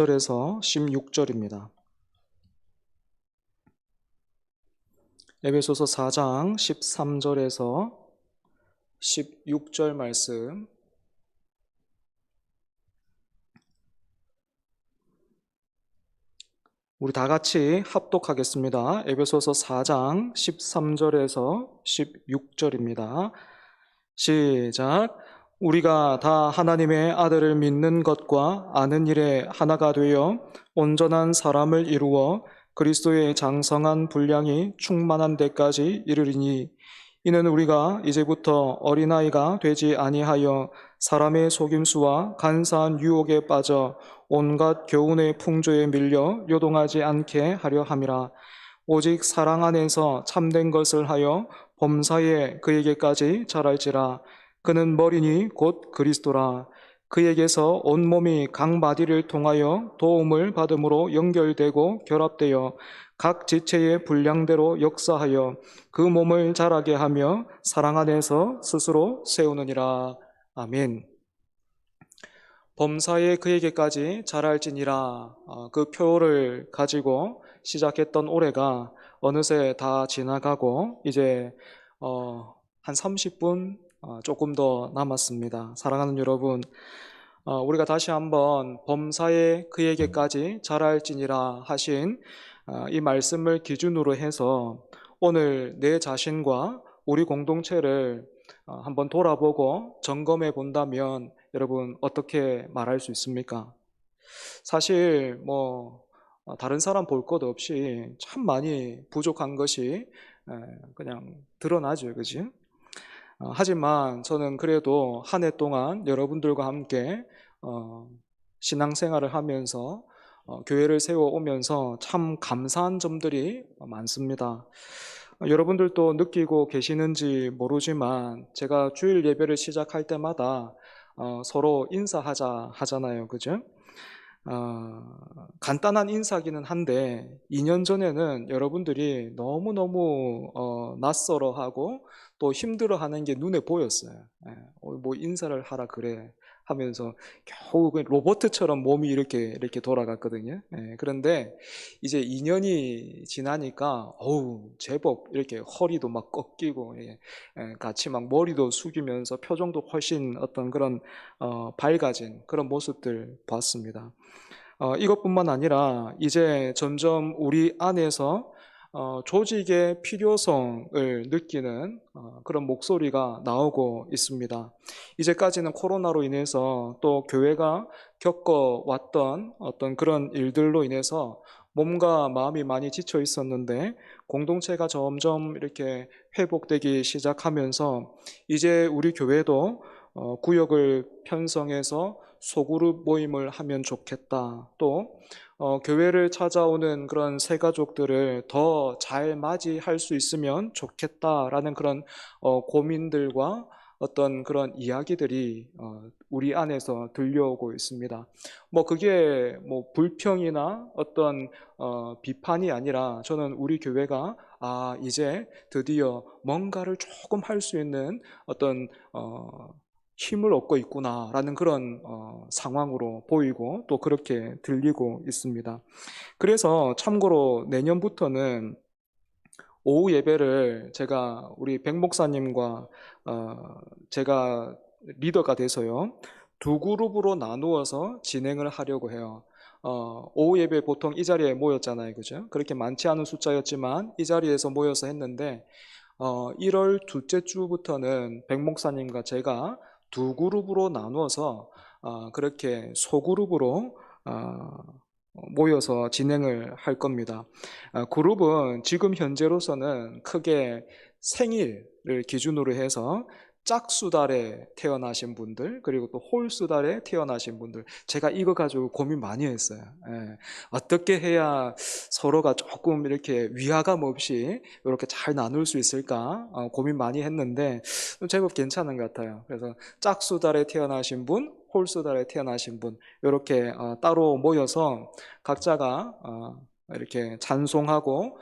절에서 16절입니다. 에베소서 4장 13절에서 16절 말씀, 우리 다 같이 합독하겠습니다. 에베소서 4장 13절에서 16절입니다. 시작. 우리가 다 하나님의 아들을 믿는 것과 아는 일에 하나가 되어 온전한 사람을 이루어 그리스도의 장성한 분량이 충만한 데까지 이르리니, 이는 우리가 이제부터 어린아이가 되지 아니하여 사람의 속임수와 간사한 유혹에 빠져 온갖 교훈의 풍조에 밀려 요동하지 않게 하려 함이라. 오직 사랑 안에서 참된 것을 하여 범사에 그에게까지 자랄지라. 그는 머리니 곧 그리스도라. 그에게서 온몸이 각 마디를 통하여 도움을 받음으로 연결되고 결합되어 각 지체의 분량대로 역사하여 그 몸을 자라게 하며 사랑 안에서 스스로 세우느니라. 아멘. 범사에 그에게까지 자랄지니라, 그 표를 가지고 시작했던 올해가 어느새 다 지나가고 이제 한 30분 조금 더 남았습니다. 사랑하는 여러분, 우리가 다시 한번 범사에 그에게까지 자랄지니라 하신 이 말씀을 기준으로 해서 오늘 내 자신과 우리 공동체를 한번 돌아보고 점검해 본다면 여러분 어떻게 말할 수 있습니까? 사실 다른 사람 볼 것 없이 참 많이 부족한 것이 그냥 드러나죠, 그지? 하지만 저는 그래도 한 해 동안 여러분들과 함께 신앙생활을 하면서 교회를 세워오면서 참 감사한 점들이 많습니다. 여러분들도 느끼고 계시는지 모르지만 제가 주일 예배를 시작할 때마다 서로 인사하자 하잖아요, 그죠? 간단한 인사기는 한데 2년 전에는 여러분들이 너무너무 낯설어하고 또 힘들어하는 게 눈에 보였어요. 뭐 인사를 하라 그래 하면서 겨우 로봇처럼 몸이 이렇게 돌아갔거든요. 그런데 이제 2년이 지나니까 제법 이렇게 허리도 막 꺾이고 같이 막 머리도 숙이면서 표정도 훨씬 어떤 그런 밝아진 그런 모습들 봤습니다. 이것뿐만 아니라 이제 점점 우리 안에서 조직의 필요성을 느끼는 그런 목소리가 나오고 있습니다. 이제까지는 코로나로 인해서 또 교회가 겪어왔던 어떤 그런 일들로 인해서 몸과 마음이 많이 지쳐 있었는데 공동체가 점점 이렇게 회복되기 시작하면서 이제 우리 교회도 구역을 편성해서 소그룹 모임을 하면 좋겠다. 또 교회를 찾아오는 그런 새 가족들을 더 잘 맞이할 수 있으면 좋겠다라는 그런 고민들과 어떤 그런 이야기들이 우리 안에서 들려오고 있습니다. 그게 불평이나 어떤 비판이 아니라 저는 우리 교회가 이제 드디어 뭔가를 조금 할 수 있는 어떤 힘을 얻고 있구나라는 그런 상황으로 보이고 또 그렇게 들리고 있습니다. 그래서 참고로 내년부터는 오후 예배를 제가 우리 백 목사님과 제가 리더가 돼서요, 두 그룹으로 나누어서 진행을 하려고 해요. 오후 예배 보통 이 자리에 모였잖아요, 그죠? 그렇게 많지 않은 숫자였지만 이 자리에서 모여서 했는데 1월 둘째 주부터는 백 목사님과 제가 두 그룹으로 나누어서 그렇게 소그룹으로 모여서 진행을 할 겁니다. 그룹은 지금 현재로서는 크게 생일을 기준으로 해서 짝수달에 태어나신 분들, 그리고 또 홀수달에 태어나신 분들, 제가 이거 가지고 고민 많이 했어요. 어떻게 해야 서로가 조금 이렇게 위화감 없이 이렇게 잘 나눌 수 있을까 고민 많이 했는데 제법 괜찮은 것 같아요. 그래서 짝수달에 태어나신 분, 홀수달에 태어나신 분 이렇게 따로 모여서 각자가 이렇게 찬송하고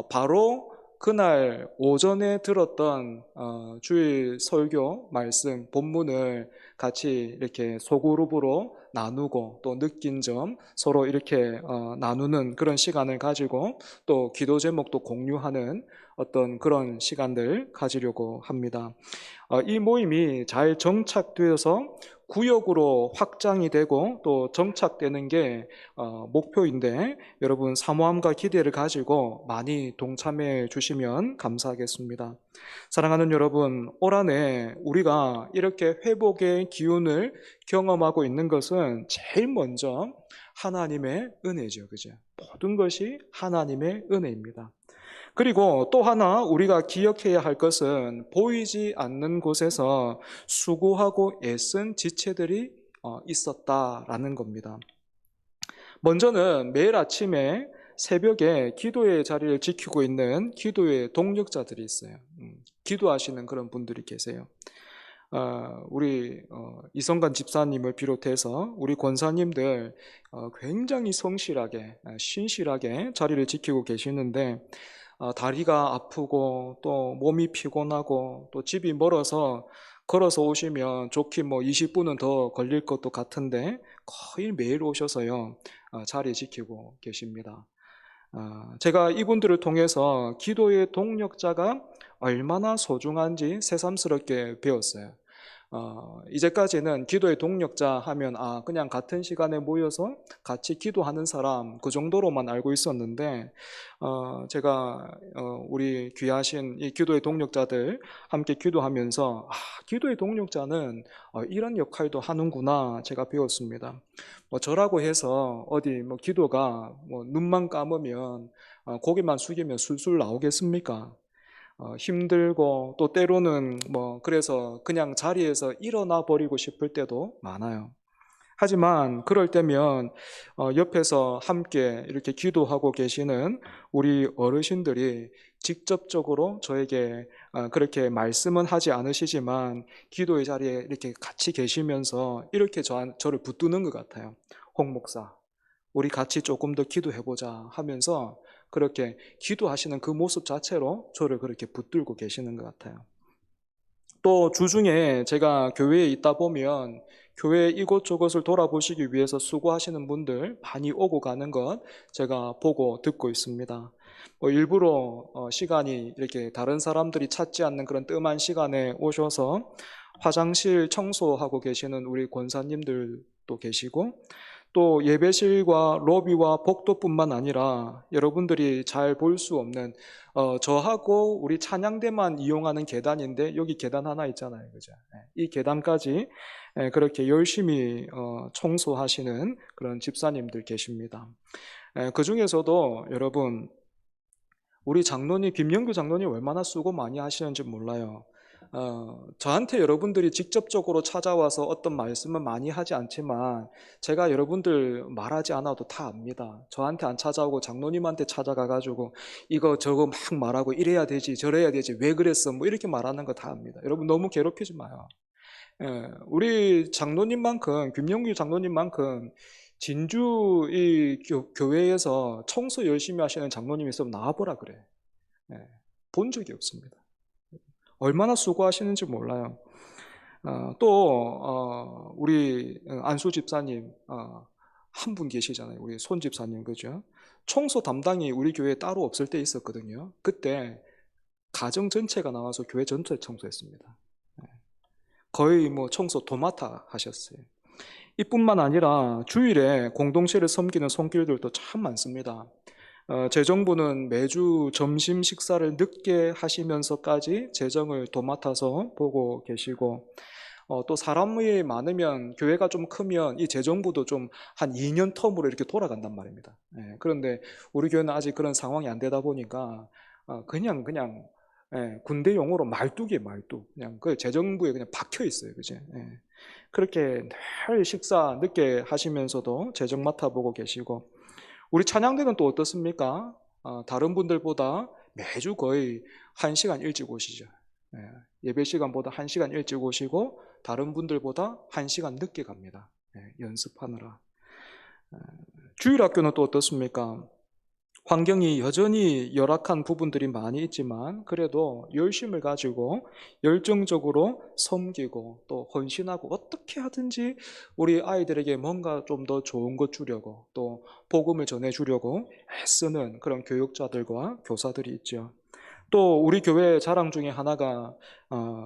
바로 그날 오전에 들었던 주일 설교 말씀 본문을 같이 이렇게 소그룹으로 나누고 또 느낀 점 서로 이렇게 나누는 그런 시간을 가지고 또 기도 제목도 공유하는 어떤 그런 시간들 가지려고 합니다. 이 모임이 잘 정착되어서 구역으로 확장이 되고 또 정착되는 게 목표인데 여러분 사모함과 기대를 가지고 많이 동참해 주시면 감사하겠습니다. 사랑하는 여러분, 올 한해 우리가 이렇게 회복의 기운을 경험하고 있는 것은 제일 먼저 하나님의 은혜죠. 그죠? 모든 것이 하나님의 은혜입니다. 그리고 또 하나 우리가 기억해야 할 것은 보이지 않는 곳에서 수고하고 애쓴 지체들이 있었다라는 겁니다. 먼저는 매일 아침에 새벽에 기도의 자리를 지키고 있는 기도의 동력자들이 있어요. 기도하시는 그런 분들이 계세요. 우리 이성관 집사님을 비롯해서 우리 권사님들 굉장히 성실하게 신실하게 자리를 지키고 계시는데 다리가 아프고 또 몸이 피곤하고 또 집이 멀어서 걸어서 오시면 좋게 뭐 20분은 더 걸릴 것도 같은데 거의 매일 오셔서요 자리 지키고 계십니다. 제가 이분들을 통해서 기도의 동력자가 얼마나 소중한지 새삼스럽게 배웠어요. 이제까지는 기도의 동력자 하면 그냥 같은 시간에 모여서 같이 기도하는 사람 그 정도로만 알고 있었는데 제가 우리 귀하신 이 기도의 동력자들 함께 기도하면서 기도의 동력자는 이런 역할도 하는구나 제가 배웠습니다. 저라고 해서 어디 뭐 기도가 눈만 감으면 고개만 숙이면 술술 나오겠습니까? 힘들고 또 때로는 그래서 그냥 자리에서 일어나 버리고 싶을 때도 많아요. 하지만 그럴 때면 옆에서 함께 이렇게 기도하고 계시는 우리 어르신들이 직접적으로 저에게 그렇게 말씀은 하지 않으시지만 기도의 자리에 이렇게 같이 계시면서 이렇게 저를 붙드는 것 같아요. 홍 목사, 우리 같이 조금 더 기도해보자 하면서 그렇게 기도하시는 그 모습 자체로 저를 그렇게 붙들고 계시는 것 같아요. 또 주중에 제가 교회에 있다 보면 교회 이곳저곳을 돌아보시기 위해서 수고하시는 분들 많이 오고 가는 것 제가 보고 듣고 있습니다. 일부러 시간이 이렇게 다른 사람들이 찾지 않는 그런 뜸한 시간에 오셔서 화장실 청소하고 계시는 우리 권사님들도 계시고 또 예배실과 로비와 복도뿐만 아니라 여러분들이 잘 볼 수 없는 저하고 우리 찬양대만 이용하는 계단인데 여기 계단 하나 있잖아요, 그죠? 이 계단까지 그렇게 열심히 청소하시는 그런 집사님들 계십니다. 그 중에서도 여러분 우리 장로님 김영규 장로님 얼마나 수고 많이 하시는지 몰라요. 저한테 여러분들이 직접적으로 찾아와서 어떤 말씀은 많이 하지 않지만 제가 여러분들 말하지 않아도 다 압니다. 저한테 안 찾아오고 장로님한테 찾아가가지고 이거 저거 막 말하고 이래야 되지 저래야 되지 왜 그랬어 뭐 이렇게 말하는 거 다 압니다. 여러분 너무 괴롭히지 마요. 우리 장로님만큼 김영규 장로님만큼 진주 이 교회에서 청소 열심히 하시는 장로님이 있으면 나와보라 그래. 본 적이 없습니다. 얼마나 수고하시는지 몰라요. 또 우리 안수 집사님 한 분 계시잖아요. 우리 손 집사님 그죠? 청소 담당이 우리 교회에 따로 없을 때 있었거든요. 그때 가정 전체가 나와서 교회 전체 청소했습니다. 거의 청소 도맡아 하셨어요. 이뿐만 아니라 주일에 공동체를 섬기는 손길들도 참 많습니다. 재정부는 매주 점심 식사를 늦게 하시면서까지 재정을 도맡아서 보고 계시고 또 사람이 많으면 교회가 좀 크면 이 재정부도 좀 한 2년 텀으로 이렇게 돌아간단 말입니다. 그런데 우리 교회는 아직 그런 상황이 안 되다 보니까 그냥 군대용어로 말뚝이에요, 말뚝. 그냥 그 재정부에 그냥 박혀 있어요, 그죠? 그렇게 늘 식사 늦게 하시면서도 재정 맡아보고 계시고 우리 찬양대는 또 어떻습니까? 다른 분들보다 매주 거의 1시간 일찍 오시죠. 예배 시간보다 1시간 일찍 오시고 다른 분들보다 1시간 늦게 갑니다. 연습하느라. 주일학교는 또 어떻습니까? 환경이 여전히 열악한 부분들이 많이 있지만 그래도 열심을 가지고 열정적으로 섬기고 또 헌신하고 어떻게 하든지 우리 아이들에게 뭔가 좀 더 좋은 것 주려고 또 복음을 전해주려고 애쓰는 그런 교육자들과 교사들이 있죠. 또 우리 교회 자랑 중에 하나가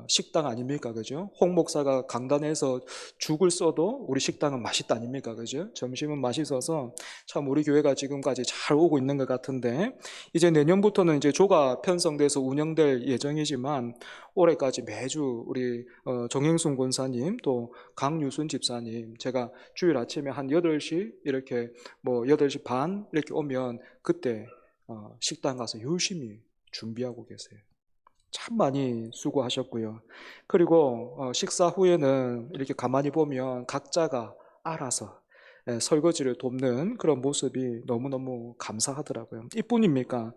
식당 아닙니까? 그죠? 홍 목사가 강단에서 죽을 써도 우리 식당은 맛있다 아닙니까? 그죠? 점심은 맛있어서 참 우리 교회가 지금까지 잘 오고 있는 것 같은데 이제 내년부터는 이제 조가 편성돼서 운영될 예정이지만 올해까지 매주 우리 정행순 권사님 또 강유순 집사님 제가 주일 아침에 한 8시 이렇게 뭐 8시 반 이렇게 오면 그때 식당 가서 열심히 준비하고 계세요. 참 많이 수고하셨고요. 그리고 식사 후에는 이렇게 가만히 보면 각자가 알아서 설거지를 돕는 그런 모습이 너무너무 감사하더라고요. 이뿐입니까?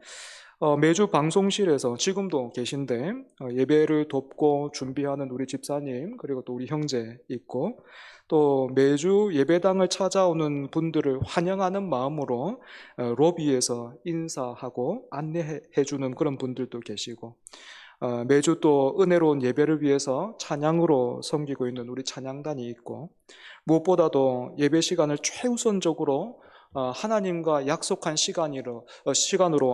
매주 방송실에서 지금도 계신데 예배를 돕고 준비하는 우리 집사님 그리고 또 우리 형제 있고 또 매주 예배당을 찾아오는 분들을 환영하는 마음으로 로비에서 인사하고 안내해 주는 그런 분들도 계시고 매주 또 은혜로운 예배를 위해서 찬양으로 섬기고 있는 우리 찬양단이 있고 무엇보다도 예배 시간을 최우선적으로 하나님과 약속한 시간으로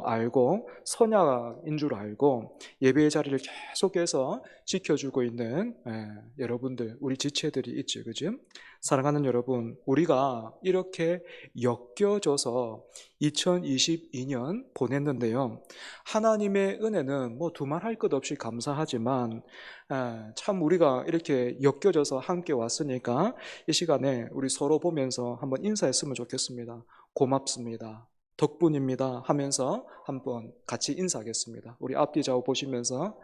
알고 선약인 줄 알고 예배의 자리를 계속해서 지켜주고 있는 여러분들, 우리 지체들이 있죠, 그죠? 사랑하는 여러분, 우리가 이렇게 엮여져서 2022년 보냈는데요. 하나님의 은혜는 뭐 두말할 것 없이 감사하지만 참 우리가 이렇게 엮여져서 함께 왔으니까 이 시간에 우리 서로 보면서 한번 인사했으면 좋겠습니다. 고맙습니다. 덕분입니다 하면서 한번 같이 인사하겠습니다. 우리 앞뒤 좌우 보시면서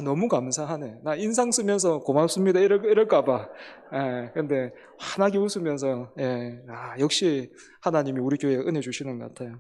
너무 감사하네. 나 인상 쓰면서 고맙습니다 이럴까 봐. 근데 환하게 웃으면서 역시 하나님이 우리 교회에 은혜 주시는 것 같아요.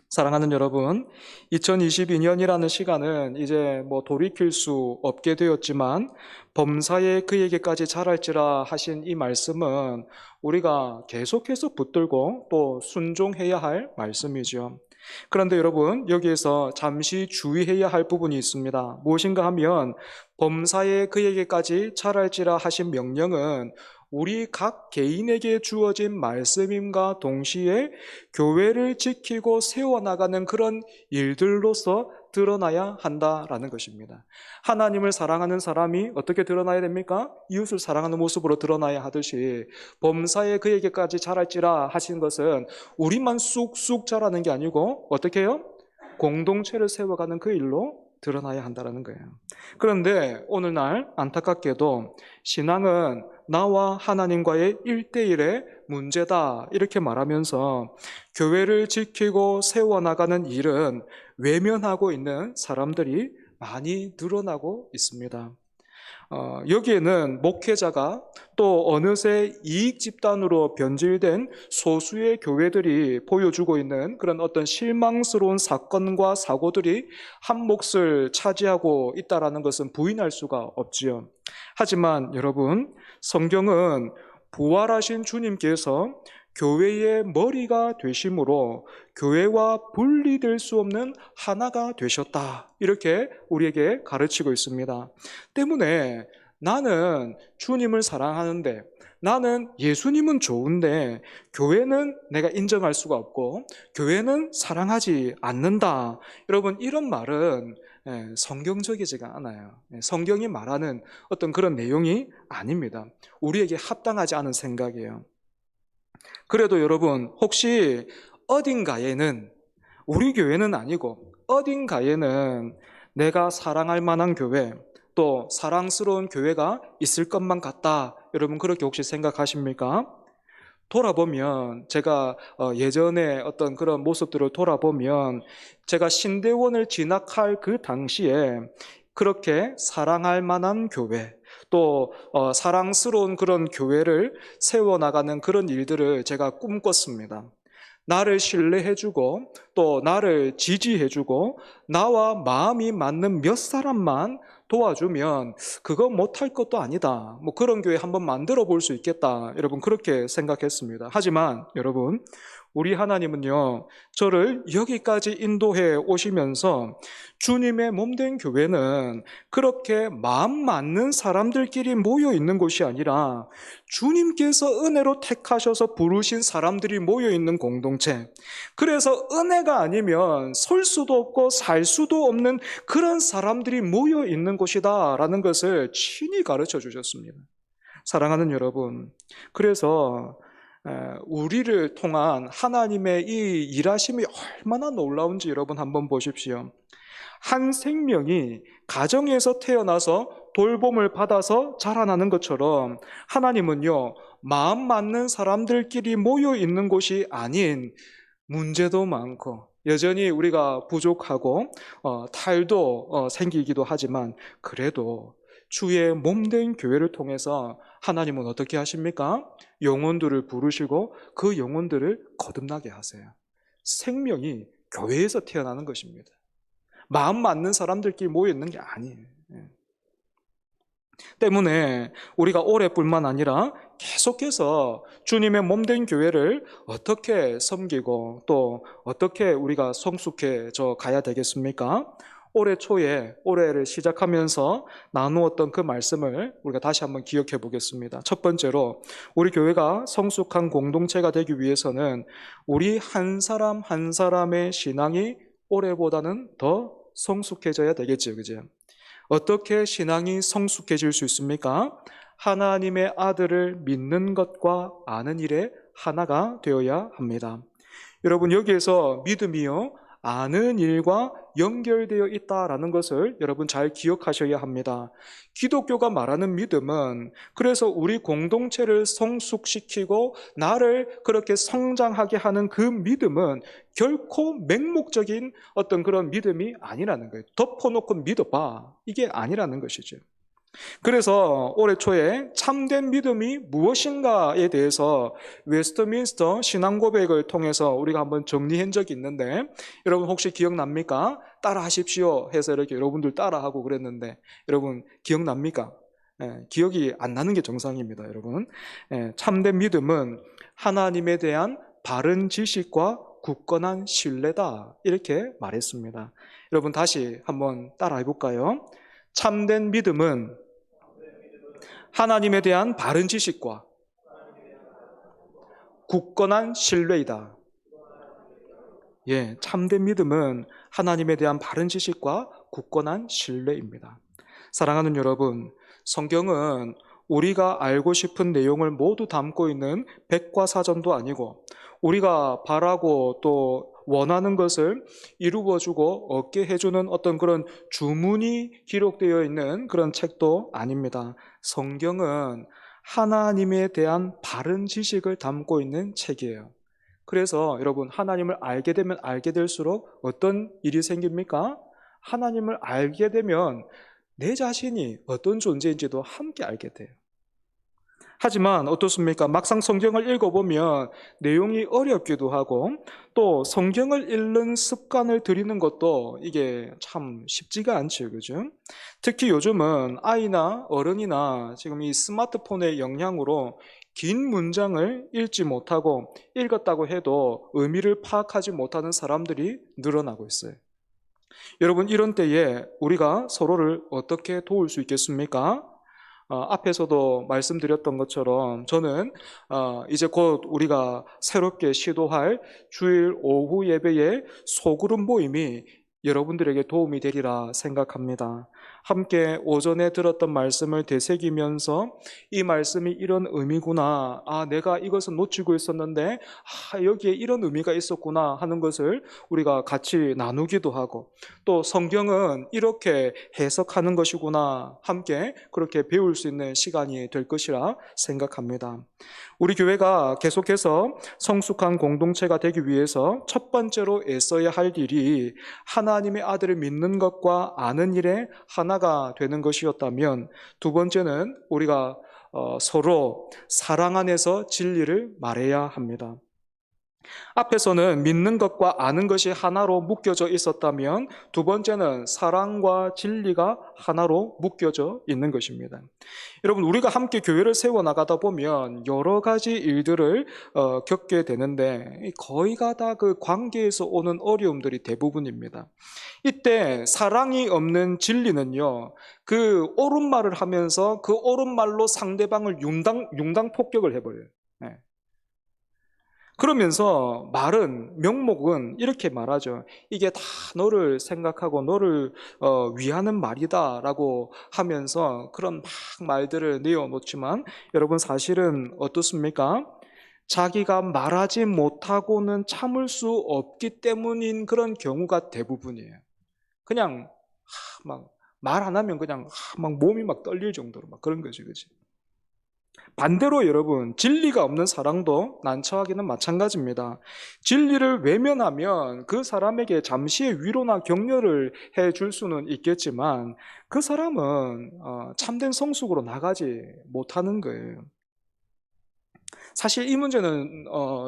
사랑하는 여러분, 2022년이라는 시간은 이제 뭐 돌이킬 수 없게 되었지만 범사에 그에게까지 자랄지라 하신 이 말씀은 우리가 계속해서 붙들고 또 순종해야 할 말씀이죠. 그런데 여러분, 여기에서 잠시 주의해야 할 부분이 있습니다. 무엇인가 하면 범사에 그에게까지 자랄지라 하신 명령은 우리 각 개인에게 주어진 말씀임과 동시에 교회를 지키고 세워나가는 그런 일들로서 드러나야 한다라는 것입니다. 하나님을 사랑하는 사람이 어떻게 드러나야 됩니까? 이웃을 사랑하는 모습으로 드러나야 하듯이 범사에 그에게까지 자랄지라 하신 것은 우리만 쑥쑥 자라는 게 아니고 어떻게 해요? 공동체를 세워가는 그 일로 드러나야 한다는 거예요. 그런데 오늘날 안타깝게도 신앙은 나와 하나님과의 1대1의 문제다 이렇게 말하면서 교회를 지키고 세워나가는 일은 외면하고 있는 사람들이 많이 늘어나고 있습니다. 여기에는 목회자가 또 어느새 이익 집단으로 변질된 소수의 교회들이 보여주고 있는 그런 어떤 실망스러운 사건과 사고들이 한 몫을 차지하고 있다는 것은 부인할 수가 없지요. 하지만 여러분, 성경은 부활하신 주님께서 교회의 머리가 되심으로 교회와 분리될 수 없는 하나가 되셨다. 이렇게 우리에게 가르치고 있습니다. 때문에 나는 주님을 사랑하는데 나는 예수님은 좋은데 교회는 내가 인정할 수가 없고 교회는 사랑하지 않는다. 여러분, 이런 말은 성경적이지가 않아요. 성경이 말하는 어떤 그런 내용이 아닙니다. 우리에게 합당하지 않은 생각이에요. 그래도 여러분, 혹시 어딘가에는, 우리 교회는 아니고 어딘가에는 내가 사랑할 만한 교회, 또 사랑스러운 교회가 있을 것만 같다. 여러분, 그렇게 혹시 생각하십니까? 돌아보면 제가 예전에 어떤 그런 모습들을 돌아보면 제가 신대원을 진학할 그 당시에 그렇게 사랑할 만한 교회, 또 사랑스러운 그런 교회를 세워나가는 그런 일들을 제가 꿈꿨습니다. 나를 신뢰해주고 또 나를 지지해주고 나와 마음이 맞는 몇 사람만 도와주면 그거 못할 것도 아니다. 뭐 그런 교회 한번 만들어 볼 수 있겠다. 여러분 그렇게 생각했습니다. 하지만 여러분 우리 하나님은요, 저를 여기까지 인도해 오시면서 주님의 몸된 교회는 그렇게 마음 맞는 사람들끼리 모여 있는 곳이 아니라 주님께서 은혜로 택하셔서 부르신 사람들이 모여 있는 공동체. 그래서 은혜가 아니면 설 수도 없고 살 수도 없는 그런 사람들이 모여 있는 곳이다 라는 것을 친히 가르쳐 주셨습니다. 사랑하는 여러분, 그래서 우리를 통한 하나님의 이 일하심이 얼마나 놀라운지 여러분 한번 보십시오. 한 생명이 가정에서 태어나서 돌봄을 받아서 자라나는 것처럼 하나님은요, 마음 맞는 사람들끼리 모여 있는 곳이 아닌 문제도 많고 여전히 우리가 부족하고 탈도 생기기도 하지만 그래도 주의 몸된 교회를 통해서 하나님은 어떻게 하십니까? 영혼들을 부르시고 그 영혼들을 거듭나게 하세요. 생명이 교회에서 태어나는 것입니다. 마음 맞는 사람들끼리 모여 있는 게 아니에요. 때문에 우리가 올해뿐만 아니라 계속해서 주님의 몸된 교회를 어떻게 섬기고 또 어떻게 우리가 성숙해져 가야 되겠습니까? 올해 초에 올해를 시작하면서 나누었던 그 말씀을 우리가 다시 한번 기억해 보겠습니다. 첫 번째로 우리 교회가 성숙한 공동체가 되기 위해서는 우리 한 사람 한 사람의 신앙이 올해보다는 더 성숙해져야 되겠죠. 그죠? 어떻게 신앙이 성숙해질 수 있습니까? 하나님의 아들을 믿는 것과 아는 일에 하나가 되어야 합니다. 여러분 여기에서 믿음이요 아는 일과 연결되어 있다라는 것을 여러분 잘 기억하셔야 합니다. 기독교가 말하는 믿음은 그래서 우리 공동체를 성숙시키고 나를 그렇게 성장하게 하는 그 믿음은 결코 맹목적인 어떤 그런 믿음이 아니라는 거예요. 덮어놓고 믿어봐. 이게 아니라는 것이죠. 그래서 올해 초에 참된 믿음이 무엇인가에 대해서 웨스트민스터 신앙고백을 통해서 우리가 한번 정리한 적이 있는데 여러분 혹시 기억납니까? 따라 하십시오 해서 이렇게 여러분들 따라하고 그랬는데 여러분 기억납니까? 기억이 안 나는 게 정상입니다. 여러분 참된 믿음은 하나님에 대한 바른 지식과 굳건한 신뢰다 이렇게 말했습니다. 여러분 다시 한번 따라 해볼까요? 참된 믿음은 하나님에 대한 바른 지식과 굳건한 신뢰이다. 참된 믿음은 하나님에 대한 바른 지식과 굳건한 신뢰입니다. 사랑하는 여러분, 성경은 우리가 알고 싶은 내용을 모두 담고 있는 백과사전도 아니고 우리가 바라고 또 원하는 것을 이루어주고 얻게 해주는 어떤 그런 주문이 기록되어 있는 그런 책도 아닙니다. 성경은 하나님에 대한 바른 지식을 담고 있는 책이에요. 그래서 여러분 하나님을 알게 되면 알게 될수록 어떤 일이 생깁니까? 하나님을 알게 되면 내 자신이 어떤 존재인지도 함께 알게 돼요. 하지만 어떻습니까? 막상 성경을 읽어보면 내용이 어렵기도 하고 또 성경을 읽는 습관을 들이는 것도 이게 참 쉽지가 않죠. 그죠? 특히 요즘은 아이나 어른이나 지금 이 스마트폰의 영향으로 긴 문장을 읽지 못하고 읽었다고 해도 의미를 파악하지 못하는 사람들이 늘어나고 있어요. 여러분 이런 때에 우리가 서로를 어떻게 도울 수 있겠습니까? 앞에서도 말씀드렸던 것처럼 저는 이제 곧 우리가 새롭게 시도할 주일 오후 예배의 소그룹 모임이 여러분들에게 도움이 되리라 생각합니다. 함께 오전에 들었던 말씀을 되새기면서 이 말씀이 이런 의미구나, 내가 이것은 놓치고 있었는데 여기에 이런 의미가 있었구나 하는 것을 우리가 같이 나누기도 하고 또 성경은 이렇게 해석하는 것이구나 함께 그렇게 배울 수 있는 시간이 될 것이라 생각합니다. 우리 교회가 계속해서 성숙한 공동체가 되기 위해서 첫 번째로 애써야 할 일이 하나님의 아들을 믿는 것과 아는 일에 하나가 되는 것이었다면 두 번째는 우리가 서로 사랑 안에서 진리를 말해야 합니다. 앞에서는 믿는 것과 아는 것이 하나로 묶여져 있었다면 두 번째는 사랑과 진리가 하나로 묶여져 있는 것입니다. 여러분, 우리가 함께 교회를 세워나가다 보면 여러 가지 일들을 겪게 되는데 거의가 다 그 관계에서 오는 어려움들이 대부분입니다. 이때 사랑이 없는 진리는요, 그 옳은 말을 하면서 그 옳은 말로 상대방을 융당 폭격을 해버려요. 네. 그러면서 명목은 이렇게 말하죠. 이게 다 너를 생각하고 너를 위하는 말이다라고 하면서 그런 막 말들을 내어놓지만 여러분, 사실은 어떻습니까? 자기가 말하지 못하고는 참을 수 없기 때문인 그런 경우가 대부분이에요. 그냥 막 말 안 하면 그냥 막 몸이 막 떨릴 정도로 막 그런 거지, 그지? 반대로 여러분, 진리가 없는 사랑도 난처하기는 마찬가지입니다. 진리를 외면하면 그 사람에게 잠시의 위로나 격려를 해줄 수는 있겠지만 그 사람은 참된 성숙으로 나가지 못하는 거예요. 사실 이 문제는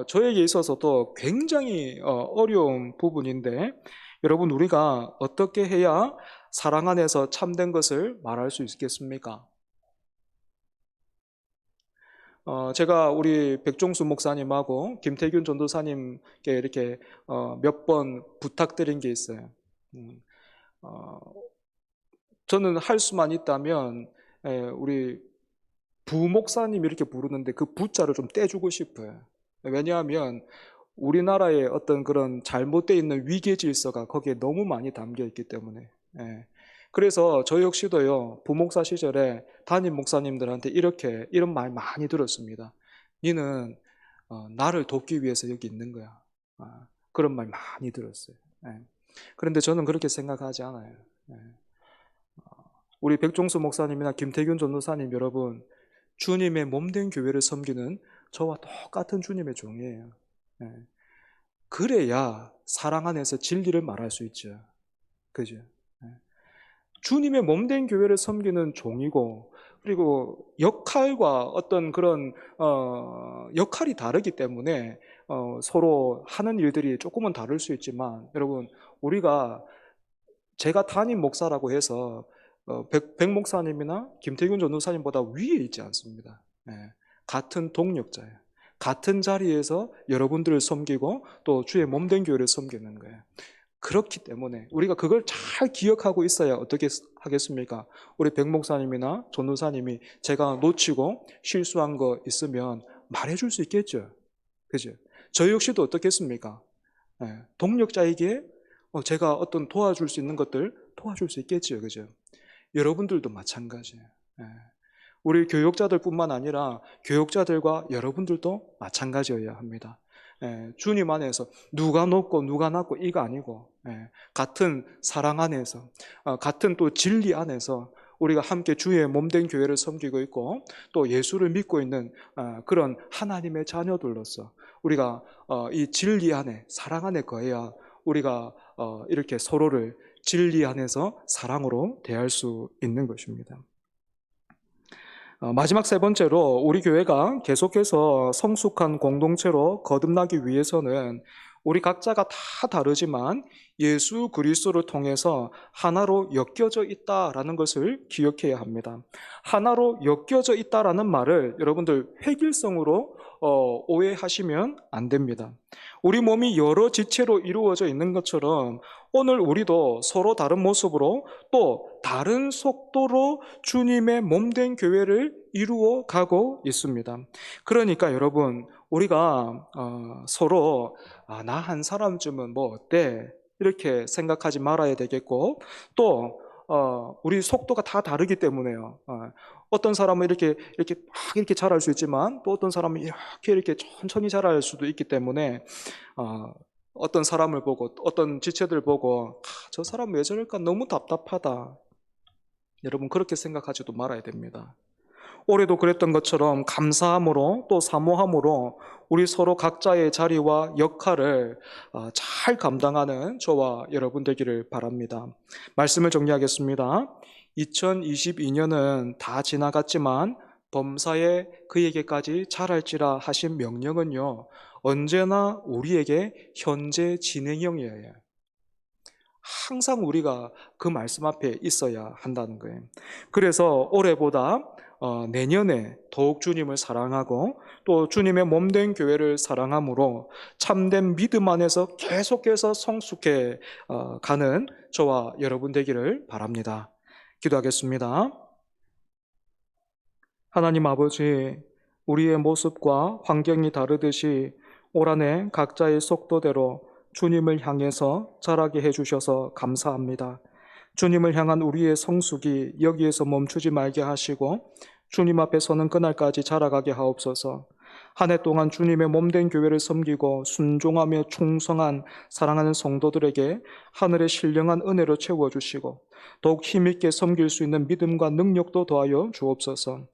저에게 있어서도 굉장히 어려운 부분인데, 여러분, 우리가 어떻게 해야 사랑 안에서 참된 것을 말할 수 있겠습니까? 제가 우리 백종수 목사님하고 김태균 전도사님께 이렇게 몇 번 부탁드린 게 있어요. 음, 어, 저는 할 수만 있다면 우리 부목사님 이렇게 부르는데 그 부자를 좀 떼주고 싶어요. 왜냐하면 우리나라의 어떤 그런 잘못되어 있는 위계 질서가 거기에 너무 많이 담겨 있기 때문에. 예. 그래서 저 역시도요, 부목사 시절에 담임 목사님들한테 이런 말 많이 들었습니다. 니는 나를 돕기 위해서 여기 있는 거야. 그런 말 많이 들었어요. 예. 그런데 저는 그렇게 생각하지 않아요. 예. 우리 백종수 목사님이나 김태균 전도사님 여러분, 주님의 몸된 교회를 섬기는 저와 똑같은 주님의 종이에요. 예. 그래야 사랑 안에서 진리를 말할 수 있죠. 그죠? 예. 주님의 몸된 교회를 섬기는 종이고, 그리고 역할과 어떤 그런 역할이 다르기 때문에 서로 하는 일들이 조금은 다를 수 있지만, 여러분, 우리가 제가 담임 목사라고 해서 백 목사님이나 김태균 전도사님보다 위에 있지 않습니다. 예. 같은 동력자예요. 같은 자리에서 여러분들을 섬기고 또 주의 몸된 교회를 섬기는 거예요. 그렇기 때문에 우리가 그걸 잘 기억하고 있어야 어떻게 하겠습니까? 우리 백 목사님이나 전도사님이 제가 놓치고 실수한 거 있으면 말해줄 수 있겠죠. 그죠? 저 역시도 어떻겠습니까? 예. 동력자에게 제가 어떤 도와줄 수 있는 것들 도와줄 수 있겠지요. 그죠? 여러분들도 마찬가지예요. 예. 우리 교육자들뿐만 아니라 교육자들과 여러분들도 마찬가지여야 합니다. 예, 주님 안에서 누가 높고 누가 낮고 이거 아니고 같은 사랑 안에서 같은 또 진리 안에서 우리가 함께 주의 몸된 교회를 섬기고 있고 또 예수를 믿고 있는 그런 하나님의 자녀들로서 우리가 이 진리 안에 사랑 안에 거해야 우리가 이렇게 서로를 진리 안에서 사랑으로 대할 수 있는 것입니다. 마지막 세 번째로 우리 교회가 계속해서 성숙한 공동체로 거듭나기 위해서는 우리 각자가 다 다르지만 예수 그리스도를 통해서 하나로 엮여져 있다라는 것을 기억해야 합니다. 하나로 엮여져 있다라는 말을 여러분들 획일성으로 오해하시면 안 됩니다. 우리 몸이 여러 지체로 이루어져 있는 것처럼 오늘 우리도 서로 다른 모습으로 또 다른 속도로 주님의 몸된 교회를 이루어 가고 있습니다. 그러니까 여러분, 우리가 서로 나 한 사람쯤은 뭐 어때? 이렇게 생각하지 말아야 되겠고 또 우리 속도가 다 다르기 때문에요. 어떤 사람은 이렇게 막 이렇게 잘할 수 있지만 또 어떤 사람은 이렇게 천천히 잘할 수도 있기 때문에 어떤 사람을 보고 어떤 지체들 보고 저 사람 왜 저럴까 너무 답답하다. 여러분 그렇게 생각하지도 말아야 됩니다. 올해도 그랬던 것처럼 감사함으로 또 사모함으로 우리 서로 각자의 자리와 역할을 잘 감당하는 저와 여러분 되기를 바랍니다. 말씀을 정리하겠습니다. 2022년은 다 지나갔지만 범사에 그에게까지 잘할지라 하신 명령은요, 언제나 우리에게 현재 진행형이에요. 항상 우리가 그 말씀 앞에 있어야 한다는 거예요. 그래서 올해보다 내년에 더욱 주님을 사랑하고 또 주님의 몸된 교회를 사랑함으로 참된 믿음 안에서 계속해서 성숙해 가는 저와 여러분 되기를 바랍니다. 기도하겠습니다. 하나님 아버지, 우리의 모습과 환경이 다르듯이 올 한 해 각자의 속도대로 주님을 향해서 자라게 해주셔서 감사합니다. 주님을 향한 우리의 성숙이 여기에서 멈추지 말게 하시고 주님 앞에 서는 그날까지 자라가게 하옵소서. 한 해 동안 주님의 몸된 교회를 섬기고 순종하며 충성한 사랑하는 성도들에게 하늘의 신령한 은혜로 채워주시고 더욱 힘있게 섬길 수 있는 믿음과 능력도 더하여 주옵소서.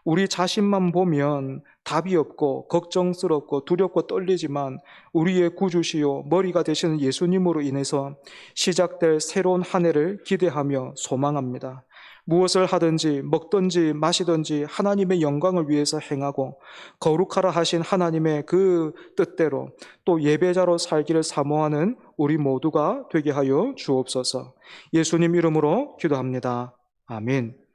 우리 자신만 보면 답이 없고 걱정스럽고 두렵고 떨리지만 우리의 구주시요 머리가 되시는 예수님으로 인해서 시작될 새로운 한 해를 기대하며 소망합니다. 무엇을 하든지 먹든지 마시든지 하나님의 영광을 위해서 행하고 거룩하라 하신 하나님의 그 뜻대로 또 예배자로 살기를 사모하는 우리 모두가 되게 하여 주옵소서. 예수님 이름으로 기도합니다. 아멘.